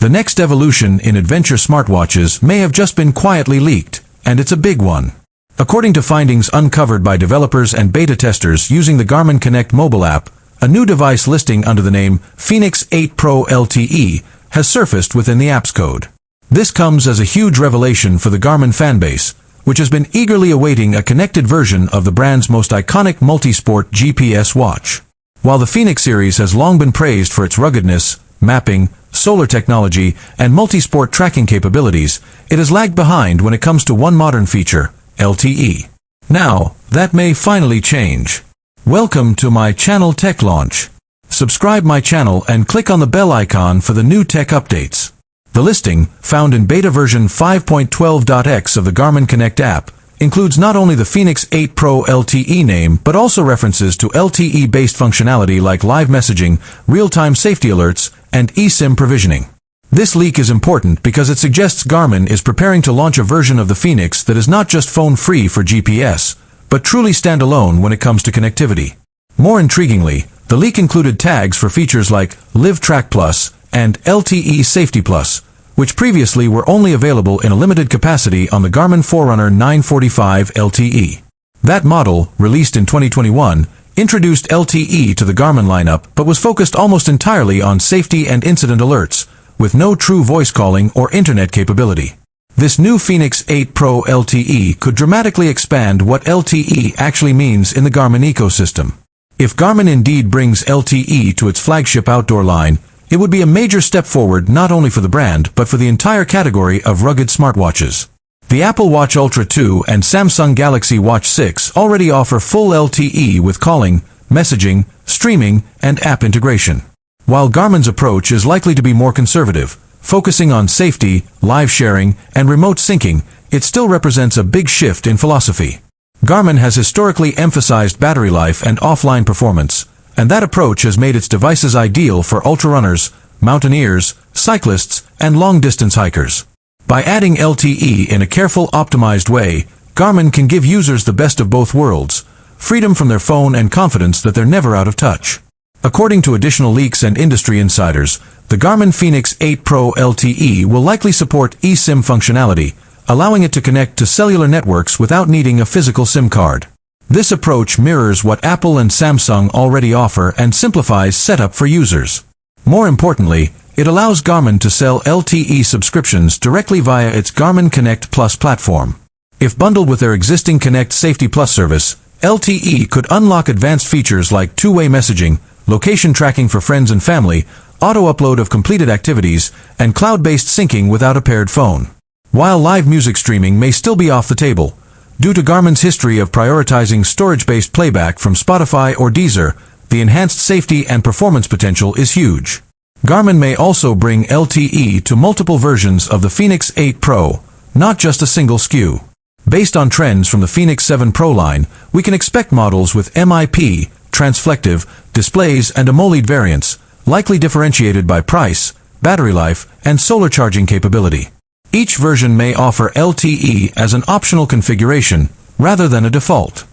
The next evolution in adventure smartwatches may have just been quietly leaked, and it's a big one. According to findings uncovered by developers and beta testers using the Garmin Connect mobile app, a new device listing under the name Fenix 8 Pro LTE has surfaced within the app's code. This comes as a huge revelation for the Garmin fanbase, which has been eagerly awaiting a connected version of the brand's most iconic multi-sport GPS watch. While the Fenix series has long been praised for its ruggedness, mapping, solar technology, and multi-sport tracking capabilities, it has lagged behind when it comes to one modern feature, LTE. Now, that may finally change. Welcome to my channel Tech Launch. Subscribe my channel and click on the bell icon for the new tech updates. The listing, found in beta version 5.12.x of the Garmin Connect app, includes not only the Fenix 8 Pro LTE name but also references to LTE-based functionality like live messaging, real-time safety alerts, and eSIM provisioning. This leak is important because it suggests Garmin is preparing to launch a version of the Fenix that is not just phone-free for GPS, but truly standalone when it comes to connectivity. More intriguingly, the leak included tags for features like Live Track Plus and LTE Safety Plus, which previously were only available in a limited capacity on the Garmin Forerunner 945 LTE. That model, released in 2021, introduced LTE to the Garmin lineup but was focused almost entirely on safety and incident alerts, with no true voice calling or internet capability. This new Fenix 8 Pro LTE could dramatically expand what LTE actually means in the Garmin ecosystem. If Garmin indeed brings LTE to its flagship outdoor line, it would be a major step forward not only for the brand but for the entire category of rugged smartwatches. The Apple Watch Ultra 2 and Samsung Galaxy Watch 6 already offer full LTE with calling, messaging, streaming, and app integration. While Garmin's approach is likely to be more conservative, focusing on safety, live sharing, and remote syncing, it still represents a big shift in philosophy. Garmin has historically emphasized battery life and offline performance, and that approach has made its devices ideal for ultrarunners, mountaineers, cyclists, and long-distance hikers. By adding LTE in a careful, optimized way, Garmin can give users the best of both worlds, freedom from their phone and confidence that they're never out of touch. According to additional leaks and industry insiders, the Garmin Fenix 8 Pro LTE will likely support eSIM functionality, allowing it to connect to cellular networks without needing a physical SIM card. This approach mirrors what Apple and Samsung already offer and simplifies setup for users. More importantly, it allows Garmin to sell LTE subscriptions directly via its Garmin Connect Plus platform. If bundled with their existing Connect Safety Plus service, LTE could unlock advanced features like two-way messaging, location tracking for friends and family, auto-upload of completed activities, and cloud-based syncing without a paired phone. While live music streaming may still be off the table, due to Garmin's history of prioritizing storage-based playback from Spotify or Deezer, the enhanced safety and performance potential is huge. Garmin may also bring LTE to multiple versions of the Fenix 8 Pro, not just a single SKU. Based on trends from the Fenix 7 Pro line, we can expect models with MIP, transflective, displays and AMOLED variants, likely differentiated by price, battery life, and solar charging capability. Each version may offer LTE as an optional configuration, rather than a default.